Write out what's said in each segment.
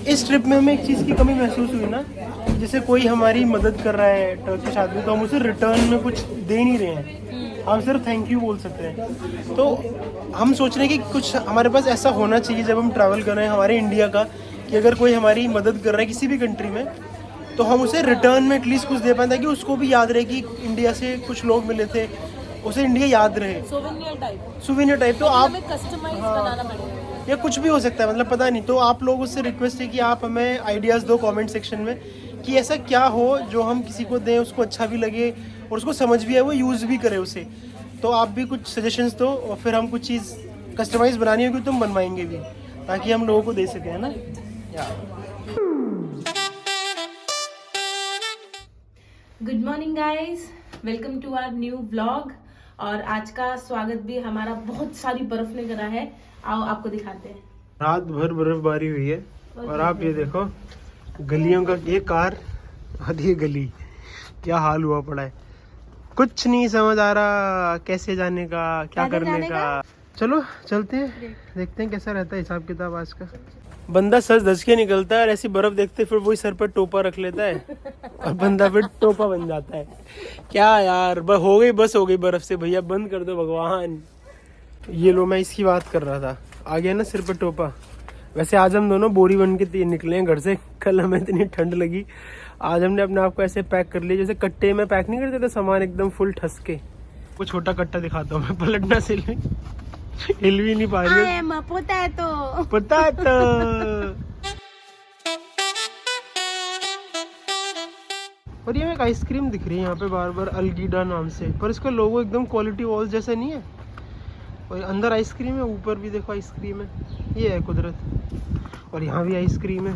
इस ट्रिप में हमें एक चीज़ की कमी महसूस हुई ना, जैसे कोई हमारी मदद कर रहा है टर्किश आदमी तो हम उसे रिटर्न में कुछ दे नहीं रहे हैं, हम सिर्फ थैंक यू बोल सकते हैं। तो हम सोच रहे हैं कि कुछ हमारे पास ऐसा होना चाहिए जब हम ट्रैवल कर रहे हैं हमारे इंडिया का, कि अगर कोई हमारी मदद कर रहा है किसी भी कंट्री में तो हम उसे रिटर्न में एटलीस्ट कुछ दे पाए, ताकि उसको भी याद रहे कि इंडिया से कुछ लोग मिले थे, उसे इंडिया याद रहे। Souvenir type. तो आप कस्टमाइज बनाना पड़ेगा या कुछ भी हो सकता है, मतलब पता नहीं। तो आप लोगों से रिक्वेस्ट है कि आप हमें आइडियाज़ दो कमेंट सेक्शन में कि ऐसा क्या हो जो हम किसी को दें, उसको अच्छा भी लगे और उसको समझ भी आए, वो यूज़ भी करे उसे। तो आप भी कुछ सजेशंस दो और फिर हम कुछ चीज़ कस्टमाइज़ बनानी होगी तो हम बनवाएंगे भी, ताकि हम लोगों को दे सकें, है ना। Good morning guys, welcome to our new vlog. और आज का स्वागत भी हमारा बहुत सारी बर्फ ने करा है। आओ आपको दिखाते हैं। रात भर बर्फबारी हुई है और आप ये देखो गलियों का, ये कार और ये गली क्या हाल हुआ पड़ा है। कुछ नहीं समझ आ रहा कैसे जाने का, क्या करने का। चलो चलते हैं, देखते हैं कैसा रहता है हिसाब किताब आज का। बंदा सच धज के निकलता है और ऐसी बर्फ देखते फिर वही सर पर टोपा रख लेता है और बंदा फिर टोपा बन जाता है। क्या यार, हो गई बर्फ से, भैया बंद कर दो भगवान। ये लो, मैं इसकी बात कर रहा था, आ गया ना सिर पर टोपा। वैसे आज हम दोनों बोरी बन के निकले हैं घर से। कल हमें इतनी ठंड लगी, आज हमने अपने आप को ऐसे पैक कर लिया जैसे कट्टे में पैक नहीं करते थे सामान, एकदम फुल ठस के। वो छोटा कट्टा दिखाता हूँ मैं, पलटना से हिल भी नहीं पा रही है। पता है तो। और ये एक आइसक्रीम दिख रही है यहाँ पे बार बार, अलगीडा नाम से, पर इसका लोगो एकदम क्वालिटी वॉल्स जैसा नहीं है। और अंदर आइसक्रीम है, ऊपर भी देखो आइसक्रीम है। ये है कुदरत। और यहाँ भी आइसक्रीम है।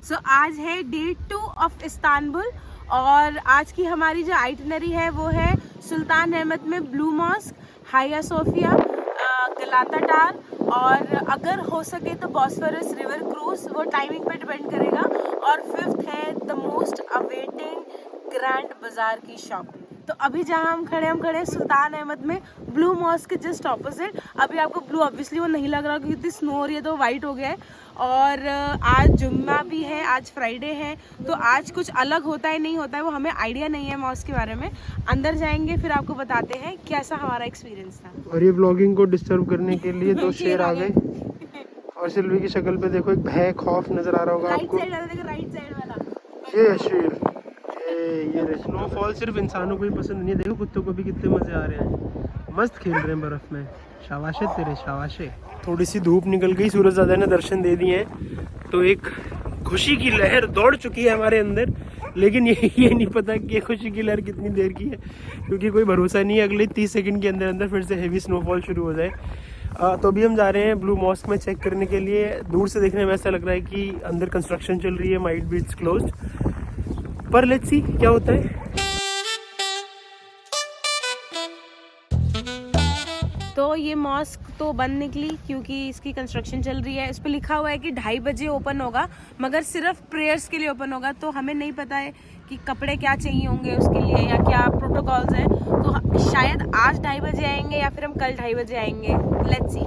सो आज है डे 2 ऑफ इस्तांबुल और आज की हमारी जो आइटनरी है वो है सुल्तान अहमद में ब्लू मॉस्क, हाया सोफिया, गलाता, और अगर हो सके तो बॉस्फोरस रिवर क्रूज, वो टाइमिंग पे डिपेंड करेगा। और 5th है द मोस्ट अवेटिंग ग्रैंड बाजार की शॉप। तो अभी जहाँ हम खड़े हैं सुल्तान अहमद में ब्लू मॉस्क के जस्ट ऑपोजिट। अभी आपको ब्लू ऑब्वियसली वो नहीं लग रहा क्योंकि इतनी स्नो हो रही है तो वाइट हो गया है। और आज जुम्मा भी है, आज फ्राइडे है, तो आज कुछ अलग होता है नहीं होता है वो हमें आइडिया नहीं है मॉस्क के बारे में। अंदर जाएंगे फिर आपको बताते हैं कैसा हमारा एक्सपीरियंस था। और ये ब्लॉगिंग को डिस्टर्ब करने के लिए 2 शेर आ गए। और सिल्वी की शक्ल पे देखो एक भय खौफ नजर आ रहा होगा आपको। राइट साइड वाला ये शेर, ये स्नोफॉल सिर्फ इंसानों को ही पसंद नहीं है। देखो कुत्तों को भी कितने मजे आ रहे हैं, मस्त खेल रहे हैं बर्फ में। शाबाशे तेरे, शाबाशे। थोड़ी सी धूप निकल गई, सूरज दादा ने दर्शन दे दिए हैं, तो एक खुशी की लहर दौड़ चुकी है हमारे अंदर। लेकिन ये नहीं पता कि ये खुशी की लहर कितनी देर की है, क्योंकि कोई भरोसा नहीं है अगले 30 सेकंड के अंदर अंदर फिर से हेवी स्नोफॉल शुरू हो जाए। तो अभी हम जा रहे हैं ब्लू मॉस्क में चेक करने के लिए। दूर से देखने में ऐसा लग रहा है कि अंदर कंस्ट्रक्शन चल रही है, माइट बी इट्स क्लोज्ड, पर लेट्स सी क्या होता है। तो ये मॉस्क तो बंद निकली क्योंकि इसकी कंस्ट्रक्शन चल रही है। इस पे लिखा हुआ है कि 2:30 बजे ओपन होगा, मगर सिर्फ प्रेयर्स के लिए ओपन होगा। तो हमें नहीं पता है कि कपड़े क्या चाहिए होंगे उसके लिए या क्या प्रोटोकॉल्स हैं। तो शायद आज 2:30 बजे आएंगे या फिर हम कल 2:30 बजे आएंगे, लेट्स सी।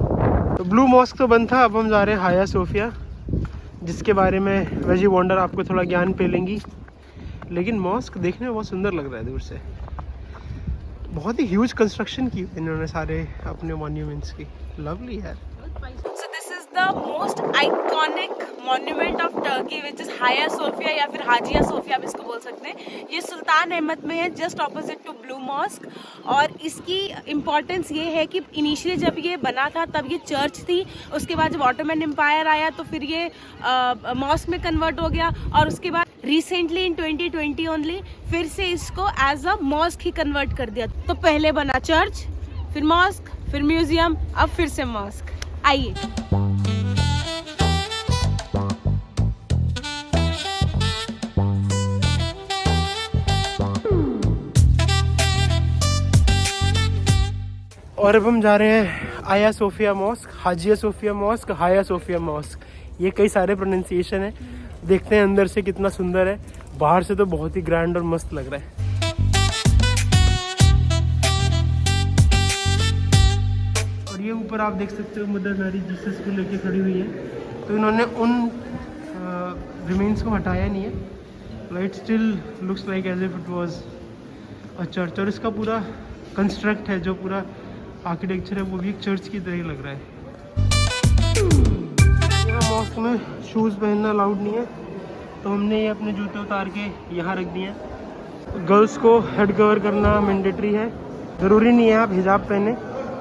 तो ब्लू मॉस्क तो बंद था, अब हम जा रहे हैं हाया सोफिया, जिसके बारे में वेजी वॉन्डर आपको थोड़ा ज्ञान पेलेंगी। लेकिन मॉस्क देखने में बहुत सुंदर लग रहा है दूर से। बहुत ही ह्यूज कंस्ट्रक्शन की इन्होंने सारे अपने मॉन्यूमेंट्स की। लवली है। So this is the most iconic monument of Turkey, which is हाया सोफिया या फिर हाजिया सोफिया भी इसको बोल सकते हैं। ये सुल्तान अहमद में है, just opposite to Blue Mosque. और इसकी इम्पोर्टेंस ये है कि इनिशियली जब ये बना था तब ये चर्च थी, उसके बाद जब ऑटोमन एम्पायर आया तो फिर ये मॉस्क में कन्वर्ट हो गया, और उसके बाद रिसेंटली इन 2020 ओनली फिर से इसको एज अ मॉस्क ही कन्वर्ट कर दिया। तो पहले बना चर्च, फिर मॉस्क, फिर म्यूजियम, अब फिर से मॉस्क। आइए। और अब हम जा रहे हैं आया सोफिया मॉस्क, हाजिया सोफिया मॉस्क, हाया सोफिया मॉस्क। ये कई सारे प्रोनाउंसिएशन है। देखते हैं अंदर से कितना सुंदर है, बाहर से तो बहुत ही ग्रैंड और मस्त लग रहा है। और ये ऊपर आप देख सकते हो मदर मैरी जीसस को लेके खड़ी हुई है। तो इन्होंने उन लाइन्स को हटाया नहीं है, light still looks like as if it was a church. और इसका पूरा कंस्ट्रक्ट है, जो पूरा आर्किटेक्चर है, वो भी एक चर्च की तरह ही लग रहा है। यहाँ मॉस्क में शूज़ पहनना अलाउड नहीं है, तो हमने ये अपने जूते उतार के यहाँ रख दिए हैं। गर्ल्स को हेड कवर करना मैंडेटरी है, ज़रूरी नहीं है आप हिजाब पहने,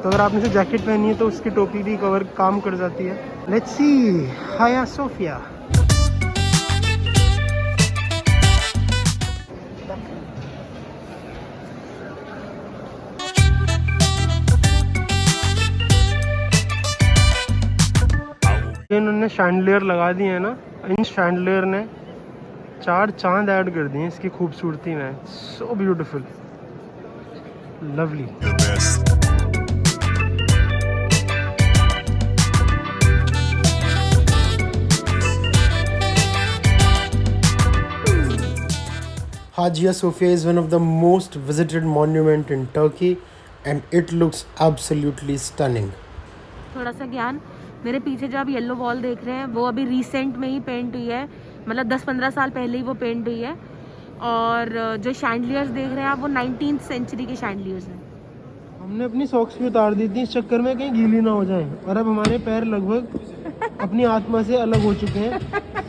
तो अगर आपने से जैकेट पहनी है तो उसकी टोपी भी कवर काम कर जाती है। लेट्स सी हाया सोफिया। इन्होंने शैंडलियर लगा दिए हैं ना, इन शैंडलियर ने 4 चांद ऐड कर दिए हैं इसकी खूबसूरती में। So beautiful, lovely. Hagia Sophia is one of the most visited monument in Turkey and it looks absolutely stunning. थोड़ा सा ज्ञान, मेरे पीछे जो आप येलो वॉल देख रहे हैं वो अभी रिसेंट में ही पेंट हुई है, मतलब 10-15 साल पहले ही वो पेंट हुई है। और जो शैंडलियर्स देख रहे हैं आप, वो 19th सेंचुरी के शैंडलियर्स हैं। हमने अपनी सॉक्स भी उतार दी थी इस चक्कर में कहीं गीली ना हो जाए, और अब हमारे पैर लगभग अपनी आत्मा से अलग हो चुके हैं,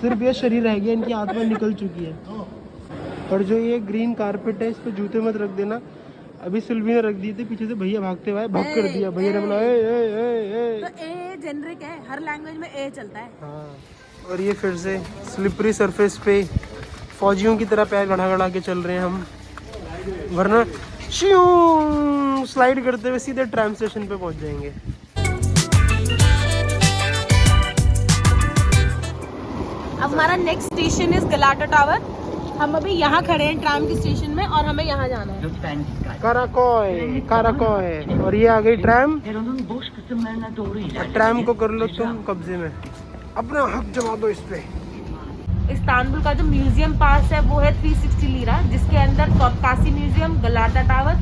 सिर्फ ये शरीर रह गया, इनकी आत्मा निकल चुकी है। और जो ये ग्रीन कारपेट है, इस पे जूते मत रख देना। अभी सिल्वी ने रख दिए थे, पीछे से भैया भागते हुए भग कर दिया, भैया ने बोला ए। तो ए जेनरिक है, हर लैंग्वेज में ए चलता है। हाँ, और ये फिर से स्लिपरी सरफेस पे फौजियों की तरह पैर गड़ा के चल रहे हैं हम, वरना स्लाइड करते हुए सीधे ट्राम स्टेशन पे पहुंच जाएंगे। अब हमारा नेक्स्ट स्टेशन इज गलाटा टावर। हम अभी यहाँ खड़े हैं ट्राम के स्टेशन में, और हमें यहाँ जाना है काराकोय। और ये आ गई ट्राम। ट्राम को कर लो तुम कब्जे में, अपना हक जमा दो इस पे। इस्तांबुल का जो म्यूजियम पास है वो है 360 लीरा, जिसके अंदर तोपकासी म्यूजियम, गलाटा टावर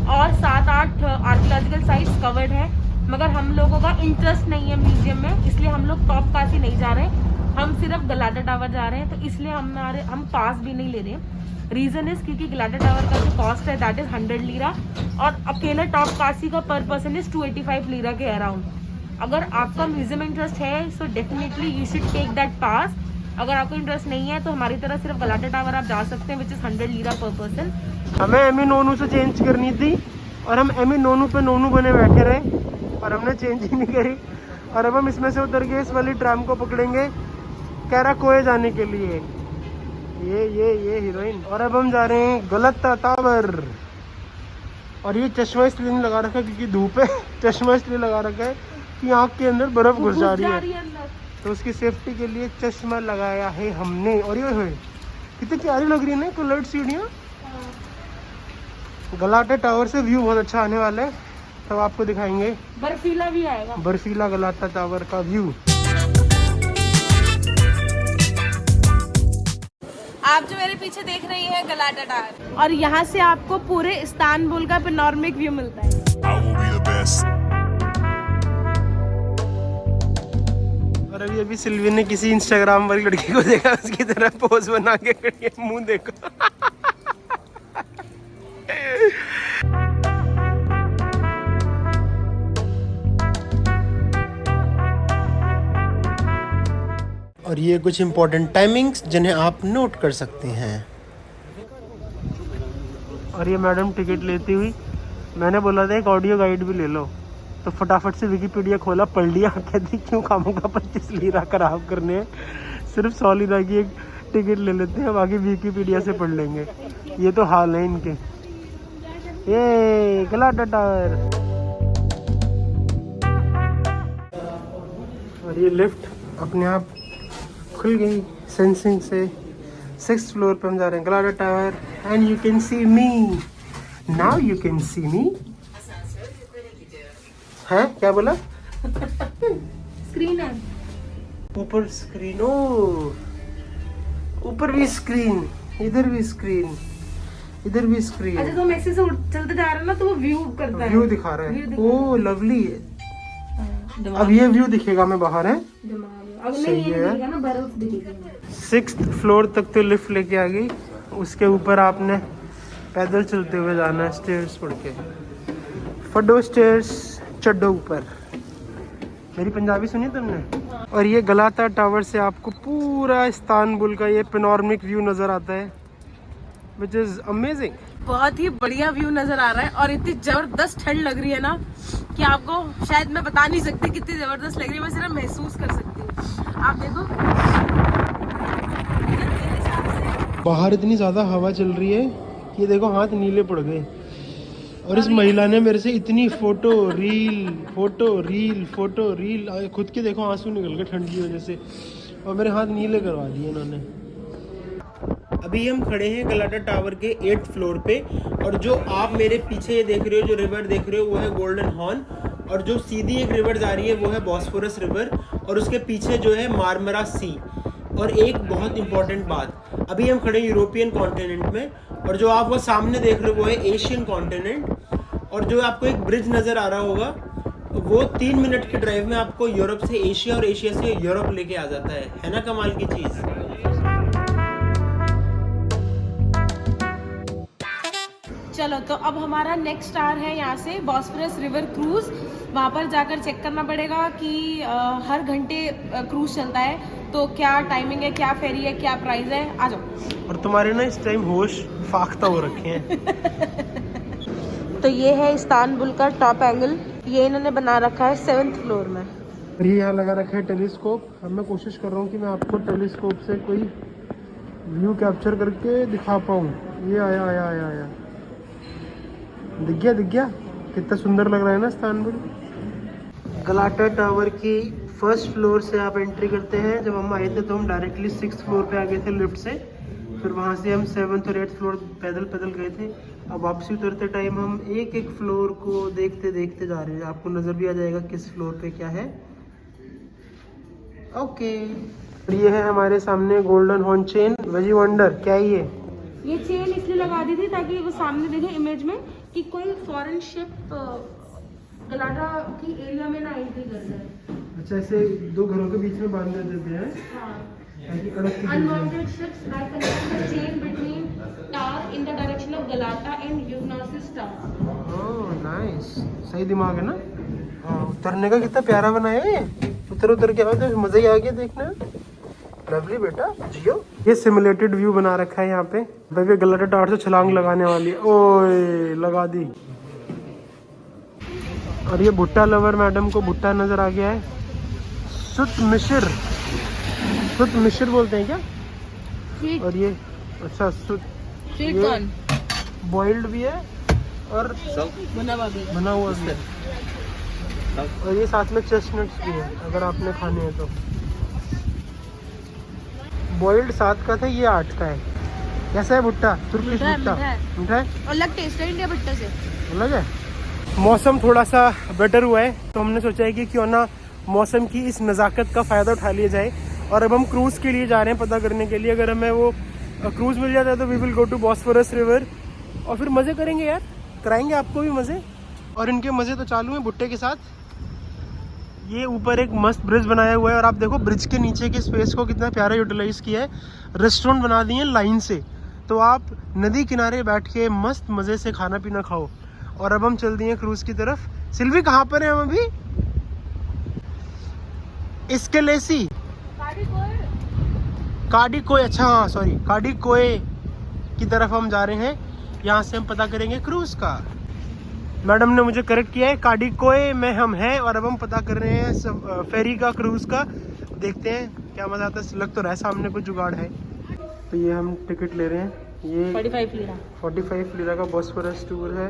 और 7-8 आर्कियोलॉजिकल साइट्स कवर्ड है। मगर हम लोगों का इंटरेस्ट नहीं है म्यूजियम में, इसलिए हम लोग तोपकासी नहीं जा रहे, हम सिर्फ गलाटा टावर जा रहे हैं। तो इसलिए हम पास भी नहीं ले रहे हैं। रीजन इज क्योंकि गलाटा टावर का जो कॉस्ट है दैट इज 100 लीरा, और अकेले तोपकासी का पर पर्सन इज 285 लीरा के अराउंड। अगर आपका म्यूजियम इंटरेस्ट है so definitely you should take that pass. अगर आपको इंटरेस्ट नहीं है तो हमारी तरह सिर्फ गलाटा टावर आप जा सकते हैं, विच इज 100 लीरा पर पर्सन। हमें एमी नोनू से चेंज करनी थी, और हम एमी नोनू पे नोनू बने बैठे रहे, और हमने चेंज ही नहीं करी। और अब हम इसमें से उतर के इस वाली ट्राम को पकड़ेंगे काराकोय जाने के लिए। ये हीरोइन। और अब हम जा रहे हैं गलाटा टावर। और ये चश्मा इसलिए नहीं लगा रखा क्योंकि धूप है, चश्मा इसलिए लगा रखा है कि आँख के अंदर बर्फ घुस जा रही है, तो उसकी सेफ्टी के लिए चश्मा लगाया है हमने। और ये कितनी प्यारी लग रही है ना कलर्ड सीढ़ियाँ। गलाटा टावर से व्यू बहुत अच्छा आने वाला है, तब आपको दिखाएंगे। बर्फीला भी आएगा, बर्फीला गलाटा टावर का व्यू। आप जो मेरे पीछे देख रही है गलाटा टावर, और यहाँ से आपको पूरे इस्तांबुल का पैनोरामिक व्यू मिलता है। और अभी सिल्वी ने किसी इंस्टाग्राम वाली लड़की को देखा, उसकी तरह पोज बना के खड़ी है, मुंह देखो। और ये कुछ इम्पोर्टेंट टाइमिंग्स जिन्हें आप नोट कर सकते हैं। और ये मैडम टिकट लेती हुई, मैंने बोला था एक ऑडियो गाइड भी ले लो, तो फटाफट से विकिपीडिया खोला, पढ़ लिया, कहती क्यों कामों का 25 लीरा खराब करने हैं, सिर्फ 100 लीरा की एक टिकट ले लेते हैं, बाकी विकिपीडिया से पढ़ लेंगे। ये तो हाल है इनके। ये गलाटा टावर। और ये लिफ्ट अपने आप खुल गई सेंसिंग से। 6th फ्लोर पे हम जा रहे हैं, Galata Tower. And you can see me now, you can see me. है क्या बोला? स्क्रीन है ऊपर, स्क्रीन। ओ ऊपर भी स्क्रीन, इधर भी स्क्रीन, इधर भी स्क्रीन। अच्छा, तो हम ऐसे से चलते जा रहे हैं ना, तो वो व्यू करता है, व्यू दिखा रहा है। Oh lovely. अब ये व्यू दिखेगा मैं बाहर है। सही है। 6th फ्लोर तक तो लिफ्ट लेके आ गई, उसके ऊपर आपने पैदल चलते हुए जाना है, स्टेयर्स पढ़ के। फडो स्टेयर्स चढ़ो ऊपर। मेरी पंजाबी सुनी तुमने? और ये गलाता टावर से आपको पूरा इस्तांबुल का ये पेनोरामिक व्यू नज़र आता है, विच इज़ अमेजिंग। बहुत ही बढ़िया व्यू नजर आ रहा है और इतनी जबरदस्त ठंड लग रही है ना कि आपको शायद मैं बता नहीं सकती कितनी जबरदस्त लग रही है, मैं सिर्फ महसूस कर सकती हूँ। आप देखो बाहर इतनी ज़्यादा हवा चल रही है, ये देखो हाथ नीले पड़ गए। और इस महिला ने मेरे से इतनी फोटो रील खुद के देखो आंसू निकल गए ठंड की वजह से, और मेरे हाथ नीले करवा दिए इन्होंने। अभी हम खड़े हैं गलाटा टावर के 8th फ्लोर पे, और जो आप मेरे पीछे ये देख रहे हो, जो रिवर देख रहे हो, वो है गोल्डन हॉर्न, और जो सीधी एक रिवर जा रही है वो है बॉस्फोरस रिवर, और उसके पीछे जो है मार्मरा सी। और एक बहुत इंपॉर्टेंट बात, अभी हम खड़े यूरोपियन कॉन्टिनेंट में, और जो आप वो सामने देख रहे हो वो है एशियन कॉन्टिनेंट। और जो आपको एक ब्रिज नज़र आ रहा होगा, वो 3 मिनट के ड्राइव में आपको यूरोप से एशिया और एशिया से यूरोप लेके आ जाता है ना कमाल की चीज़। चलो तो अब हमारा नेक्स्ट स्टार है यहाँ से बॉस्फोरस रिवर क्रूज। वहाँ पर जाकर चेक करना पड़ेगा कि हर घंटे क्रूज चलता है, तो क्या टाइमिंग है, क्या फेरी है, क्या प्राइस है। आ जाओ। और तुम्हारे ना इस टाइम होश फाख्ता हो रखे हैं। तो ये है इस्तांबुल का टॉप एंगल, ये इन्होंने बना रखा है 7th फ्लोर में। ये यहाँ लगा रखा है टेलीस्कोप। अब मैं कोशिश कर रहा हूँ कि मैं आपको टेलीस्कोप से कोई व्यू कैप्चर करके दिखा पाऊँ। ये आया दिख गया कितना सुंदर लग रहा है ना इस्तांबुल। गलाटा टावर की 1st फ्लोर से आप एंट्री करते हैं। जब हम आए थे तो हम डायरेक्टली 6th फ्लोर पे आ गए थे लिफ्ट से, फिर वहाँ से हम 7th और 8th फ्लोर पैदल गए थे। अब वापसी उतरते टाइम हम एक फ्लोर को देखते जा रहे हैं। आपको नज़र भी आ जाएगा किस फ्लोर पे क्या है। ओके, ये है हमारे सामने golden horn chain veggie wonder. क्या है ये चेन इसलिए लगा दी थी ताकि वो सामने देखे इमेज में कि कोई फॉरेन शिप गलाटा की एरिया में ना एंट्री कर जाए। अच्छा, ऐसे 2 घरों के बीच में बांध देते हैं। Unwanted ships that connect the chain between Tar in the direction of Galata and Yugnosis Tower. Oh nice, सही दिमाग है ना। उतरने का कितना प्यारा बनाया है। उतर के आओ तो मजा ही आ गया देखना। लवली बेटा जियो। ये सिमुलेटेड व्यू बना रखा है यहाँ पे। बेबी गलाटा टावर से छलांग लगाने वाली है। ओए लगा दी। और ये भुट्टा लवर मैडम को भुट्टा नजर आ गया है। सुत मिश्र बोलते हैं क्या? Sweet. और ये अच्छा स्वीट कॉर्न बॉइल्ड भी है और बना हुआ भी है। और ये साथ में चेस्टनट्स भी है अगर आपने खाने हैं तो। बॉइल्ड 7 का था, ये 8 का है। कैसा है भुट्टा? तुर्किश भुट्टा मीठा है, अलग टेस्ट है इंडिया भुट्टा से, अलग है। मौसम थोड़ा सा बेटर हुआ है तो हमने सोचा है कि क्यों ना मौसम की इस नज़ाकत का फ़ायदा उठा लिया जाए। और अब हम क्रूज़ के लिए जा रहे हैं पता करने के लिए। अगर हमें वो क्रूज़ मिल जाता है तो we will go to Bosphorus river और फिर मज़े करेंगे यार, कराएंगे आपको भी मज़े। और इनके मज़े तो चालू हैं भुट्टे के साथ। ये ऊपर एक मस्त ब्रिज बनाया हुआ है और आप देखो ब्रिज के नीचे के स्पेस को कितना प्यारा यूटिलाइज़ किया है। रेस्टोरेंट बना दिए हैं लाइन से, तो आप नदी किनारे बैठ के मस्त मज़े से खाना पीना खाओ। और अब हम चल दिए हैं क्रूज़ की तरफ। सिल्वी कहाँ पर है हम अभी? इस्केलेसी काडिकोय, अच्छा हाँ सॉरी, काडिकोय की तरफ हम जा रहे हैं। यहाँ से हम पता करेंगे क्रूज़ का। मैडम ने मुझे करेक्ट किया है, काडिकोय में हम हैं और अब हम पता कर रहे हैं सब फेरी का, क्रूज़ का। देखते हैं क्या मज़ा आता है। लग तो रहा है सामने कुछ जुगाड़ है। तो ये हम टिकट ले रहे हैं, ये 45 लीरा का बॉस्फोरस टूर है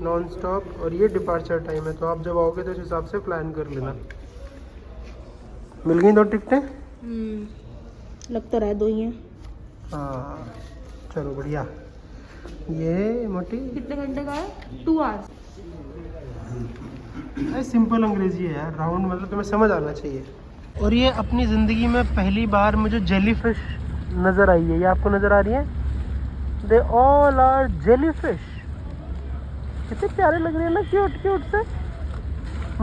नॉन स्टॉप। और ये डिपार्चर टाइम है, तो आप जब आओगे तो उस हिसाब से प्लान कर लेना। मिल गई 2 टिकटें? लग तो रहा है 2 ही हैं। हाँ चलो बढ़िया। ये मोटी कितने घंटे का है? 2 आवर्स। सिंपल अंग्रेजी है यार, राउंड मतलब तुम्हें समझ आना चाहिए। और ये अपनी ज़िंदगी में पहली बार मुझे जेलीफिश नज़र आई है। ये आपको नज़र आ रही है? They all are jellyfish. कितने प्यारे लग रहे हैं ना, क्यूट क्यूट से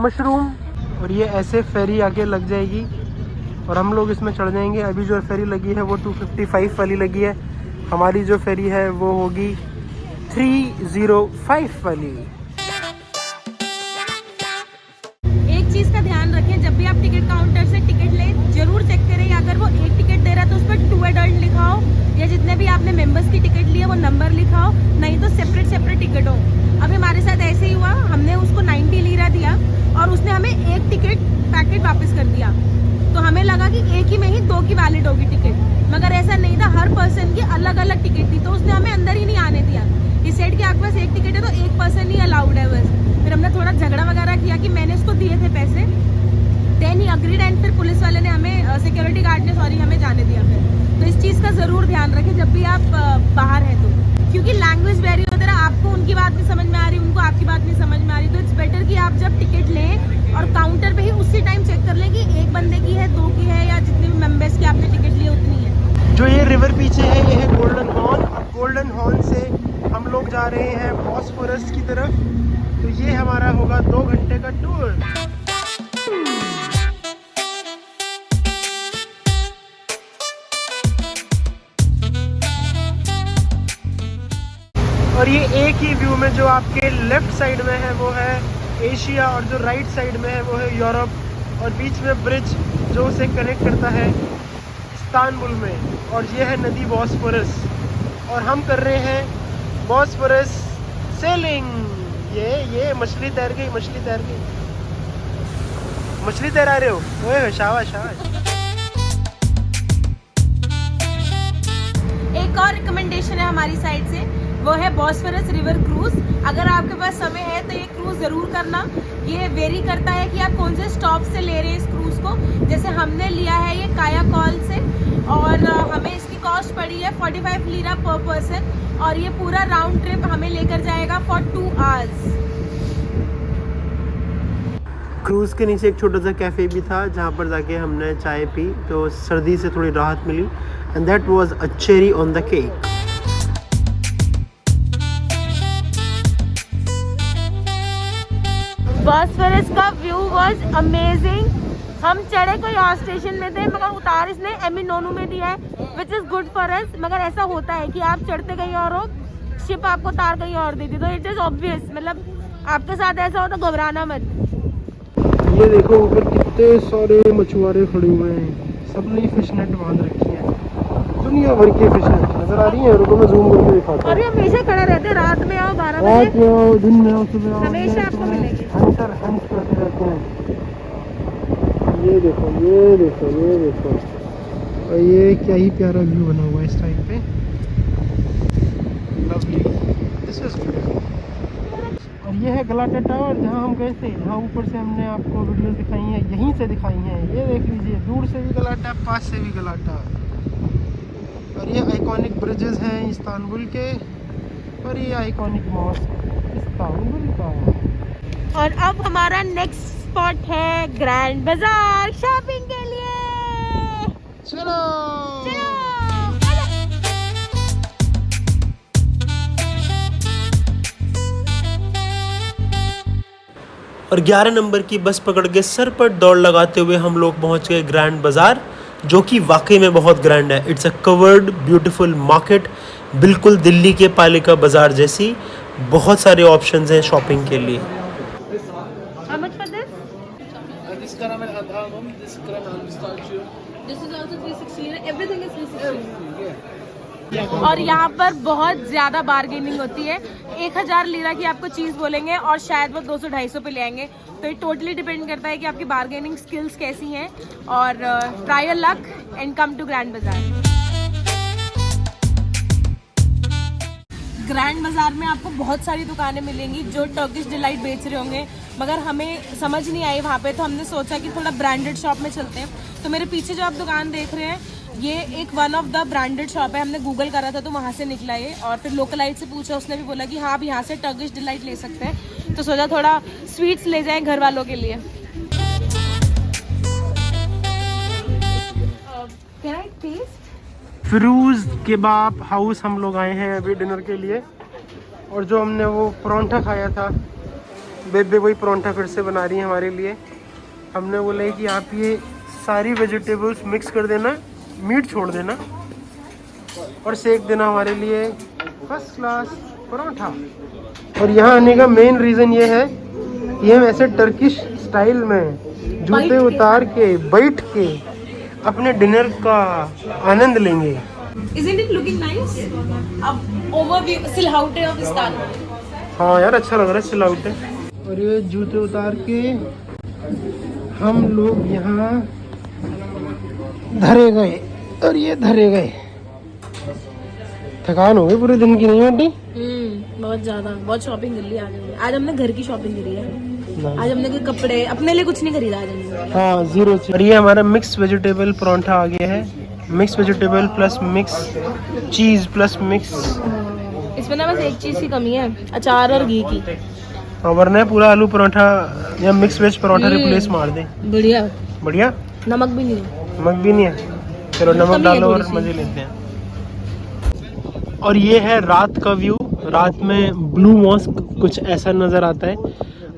मशरूम। और ये ऐसे फेरी आगे लग जाएगी और हम लोग इसमें चढ़ जाएंगे। अभी जो फेरी लगी है वो 255 वाली लगी है, हमारी जो फेरी है वो होगी 305 वाली। एक चीज़ का ध्यान रखें, जब भी आप टिकट काउंटर से टिकट लें जरूर चेक करें अगर वो एक टिकट दे रहा है तो उस पर 2 एडल्ट लिखा हो, या जितने भी आपने मेंबर्स की टिकट ली है वो नंबर लिखा हो, नहीं तो सेपरेट टिकट हो। अभी हमारे साथ ऐसे ही हुआ, हमने उसको 90 लीरा दिया और उसने हमें एक टिकट पैकेट वापस कर दिया, तो हमें लगा कि एक ही में ही 2 की वैलिड होगी टिकट, मगर ऐसा नहीं था, हर पर्सन की अलग अलग टिकट थी, तो उसने हमें अंदर ही नहीं आने दिया। इस सेट की आपके पास एक टिकट है तो एक पर्सन ही अलाउड है बस। फिर हमने थोड़ा झगड़ा वगैरह किया कि मैंने उसको दिए थे पैसे, देन ही अग्रीड, एंड फिर पुलिस वाले ने हमें, सिक्योरिटी गार्ड ने सॉरी हमें जाने दिया फिर। तो इस चीज़ का ज़रूर ध्यान रखें जब भी आप बाहर हैं तो, क्योंकि लैंग्वेज वेरी होता है, आपको उनकी बात नहीं समझ में आ रही, उनको आपकी बात नहीं समझ में आ रही, तो इट्स बेटर कि आप जब टिकट लें और काउंटर पे ही उसी टाइम चेक कर लें कि एक बंदे की है, 2 की है, या जितने भी मेंबर्स की आपने टिकट ली उतनी है। जो ये रिवर पीछे है ये है गोल्डन हॉर्न। अब गोल्डन हॉर्न से हम लोग जा रहे हैं बॉस्फोरस की तरफ, तो ये हमारा होगा 2 घंटे का टूर। और ये एक ही व्यू में जो आपके लेफ्ट साइड में है वो है एशिया, और जो राइट साइड में है वो है यूरोप, और बीच में ब्रिज जो उसे कनेक्ट करता है इस्तांबुल में, और ये है नदी बॉस्फोरस, और हम कर रहे हैं बॉस्फोरस सेलिंग। ये मछली तैर गई, मछली तैर गई, मछली तैरा रहे हो, ओए शाबाश शाबाश। एक और रिकमेंडेशन है हमारी साइड से, वो है बॉस्फोरस रिवर क्रूज। अगर आपके पास समय है तो ये क्रूज ज़रूर करना। ये वेरी करता है कि आप कौन से स्टॉप से ले रहे हैं इस क्रूज को। जैसे हमने लिया है ये काया कॉल से, और हमें इसकी कॉस्ट पड़ी है 45 लीरा पर पर्सन, और ये पूरा राउंड ट्रिप हमें लेकर जाएगा फॉर 2 आवर्स। क्रूज के नीचे एक छोटा सा कैफ़े भी था जहाँ पर जाके हमने चाय पी, तो सर्दी से थोड़ी राहत मिली, and that was a cherry on the cake. Bosphorus का व्यू वाज अमेजिंग। हम चढ़े कोई और स्टेशन में थे, मगर उतार इसने एमिनोनू में दिया है, which is good for us. मगर ऐसा होता है कि आप चढ़ते कहीं और हो, शिप आपको उतार कहीं और देती, तो इट इज़ ऑब्वियस, मतलब आपके साथ ऐसा हो तो घबराना मत। ये देखो ऊपर कितने सारे मछुआरे खड़े हुए हैं, सबने फिश नेट बांध रखी है, दुनिया भर की फिश नेट नजर आ रही है। रुको मैं जूम करके दिखाता हूँ। और ये हमेशा खड़े रहते हैं, रात में आओ 12 बजे, रात में आओ, दिन में आओ, सुबह आओ, हमेशा आपको मिलेंगे। हंटर हंट करते रहते हैं। ये देखो ये देखो ये देखो, और ये क्या ही प्यारा व्यू बना हुआ है इस टाइम पे, लवली, दिस इज ब्यूटीफुल। और ये है गलाटा टावर जहाँ हम गए थे, जहाँ ऊपर से हमने आपको वीडियो दिखाई हैं, यहीं से दिखाई हैं। ये देख लीजिए, दूर से भी गलाटा, पास से भी गलाटा। और ये आइकॉनिक ब्रिजेस हैं इस्तांबुल के, और ये आइकॉनिक मॉस्क इस्तांबुल का। और अब हमारा नेक्स्ट स्पॉट है ग्रैंड बाजार शॉपिंग के लिए। चलो और 11 नंबर की बस पकड़ के सर पर दौड़ लगाते हुए हम लोग पहुंच गए ग्रैंड बाजार, जो कि वाकई में बहुत ग्रैंड है। It's a covered beautiful market, बिल्कुल दिल्ली के पालिका बाजार जैसी। बहुत सारे ऑप्शंस हैं शॉपिंग के लिए। How much for this? This caramel and almond, this caramel and pistachio. This is also 360 lira. Everything is 360. Everything, yeah. और यहाँ पर बहुत ज़्यादा बार्गेनिंग होती है। 1000 लीरा की आपको चीज़ बोलेंगे और शायद वो 200-250 पे ले आएंगे। तो ये टोटली डिपेंड करता है कि आपकी बार्गेनिंग स्किल्स कैसी हैं। और try your luck and come to Grand Bazaar. Grand Bazaar में आपको बहुत सारी दुकानें मिलेंगी जो टर्किश डिलाइट बेच रहे होंगे, मगर हमें समझ नहीं आई वहाँ पे, तो हमने सोचा कि थोड़ा ब्रांडेड शॉप में चलते हैं। तो मेरे पीछे जो आप दुकान देख रहे हैं, ये एक one of the branded shop है। हमने गूगल करा था तो वहाँ से निकला ये, और फिर लोकलाइट से पूछा, उसने भी बोला कि हाँ आप यहाँ से टर्किश डिलाइट ले सकते हैं। तो सोचा थोड़ा स्वीट्स ले जाएं घर वालों के लिए। Can I taste? Firoz Kebab House हम लोग आए हैं अभी डिनर के लिए, और जो हमने वो परोंठा खाया था, बेबे वही परोंठा फिर से बना रही है हमारे लिए। हमने बोला कि आप ये सारी वेजिटेबल्स मिक्स कर देना, मीट छोड़ देना और सेक देना हमारे लिए फर्स्ट क्लास पराठा। और यहाँ आने का मेन रीज़न ये है कि हम ऐसे टर्किश स्टाइल में जूते उतार के बैठ के अपने डिनर का आनंद लेंगे। Isn't it looking nice? अब overview सिलहाउटे of Istanbul। हाँ यार अच्छा लग रहा है सिलहाउटे। और ये जूते उतार के हम लोग यहाँ धरे गए और ये धरे गए। थकान हो गई पूरे दिन की, नहीं बेटी? बहुत ज्यादा, बहुत शॉपिंग कर ली आज हमने घर की शॉपिंग करी है। आज हमने कोई कपड़े अपने लिए कुछ नहीं खरीदा आज हमने। हाँ जीरो। और ये हमारा मिक्स वेजिटेबल पराठा आ गया है। मिक्स वेजिटेबल प्लस मिक्स चीज प्लस मिक्स। इसमें ना बस एक चीज की कमी है, अचार और घी की। और वरना पूरा आलू पराठा या मिक्स वेज पराठा रिप्लेस मार दे। बढ़िया बढ़िया। नमक भी नहीं है। नमक भी नहीं है, चलो नमक डालो और मजे लेते हैं। और ये है रात का व्यू। रात में ब्लू मॉस्क कुछ ऐसा नज़र आता है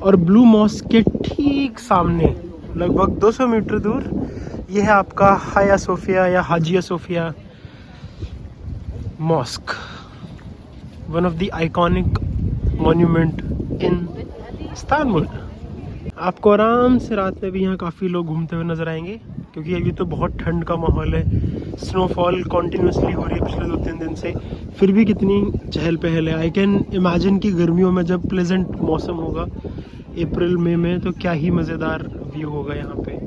और ब्लू मॉस्क के ठीक सामने लगभग 200 मीटर दूर ये है आपका हाया सोफिया या Hagia Sophia mosque, one of the iconic monument in Istanbul. आपको आराम से रात में भी यहाँ काफ़ी लोग घूमते हुए नज़र आएंगे क्योंकि अभी तो बहुत ठंड का माहौल है। स्नोफॉल कॉन्टीन्यूसली हो रही है पिछले 2-3 दिन से, फिर भी कितनी चहल पहल है। आई कैन इमेजिन कि गर्मियों में जब प्लेजेंट मौसम होगा अप्रैल मई में तो क्या ही मज़ेदार व्यू होगा यहाँ पे।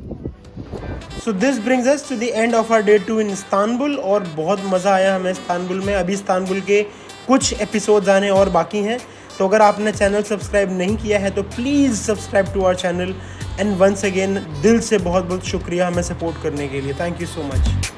So this brings us to the end of our day 2 in Istanbul. और बहुत मज़ा आया हमें इस्तांबुल में। अभी इस्तांबुल के कुछ एपिसोड्स आने और बाकी हैं, तो अगर आपने चैनल सब्सक्राइब नहीं किया है तो please subscribe to our channel. And once again दिल से बहुत बहुत शुक्रिया हमें सपोर्ट करने के लिए। Thank you so much.